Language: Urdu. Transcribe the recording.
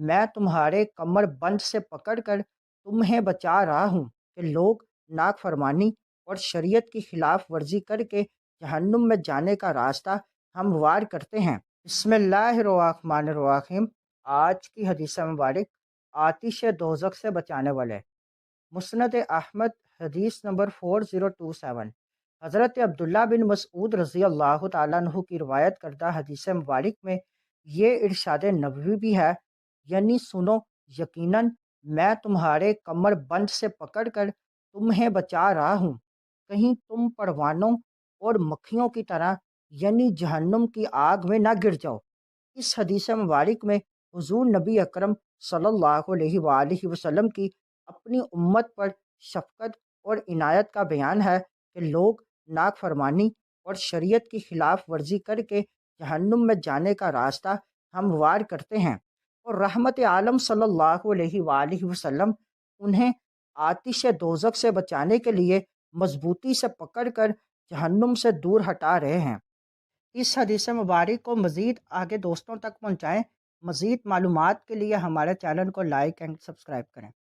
میں تمہارے کمر بند سے پکڑ کر تمہیں بچا رہا ہوں کہ لوگ نافرمانی اور شریعت کی خلاف ورزی کر کے جہنم میں جانے کا راستہ ہموار کرتے ہیں۔ بسم اللہ الرحمن الرحیم۔ آج کی حدیث مبارک آتش دوزخ سے بچانے والے۔ مسند احمد حدیث نمبر 4027۔ حضرت عبداللہ بن مسعود رضی اللہ تعالیٰ عنہ کی روایت کردہ حدیث مبارک میں یہ ارشاد نبوی بھی ہے، یعنی سنو، یقیناً میں تمہارے کمر بند سے پکڑ کر تمہیں بچا رہا ہوں، کہیں تم پروانوں اور مکھیوں کی طرح یعنی جہنم کی آگ میں نہ گر جاؤ۔ اس حدیث مبارک میں حضور نبی اکرم صلی اللہ علیہ وآلہ وسلم کی اپنی امت پر شفقت اور عنایت کا بیان ہے کہ لوگ نافرمانی اور شریعت کی خلاف ورزی کر کے جہنم میں جانے کا راستہ ہموار کرتے ہیں، اور رحمت عالم صلی اللہ علیہ وآلہ وسلم انہیں آتش دوزخ سے بچانے کے لیے مضبوطی سے پکڑ کر جہنم سے دور ہٹا رہے ہیں۔ اس حدیث مبارک کو مزید آگے دوستوں تک پہنچائیں۔ مزید معلومات کے لیے ہمارے چینل کو لائک اینڈ سبسکرائب کریں۔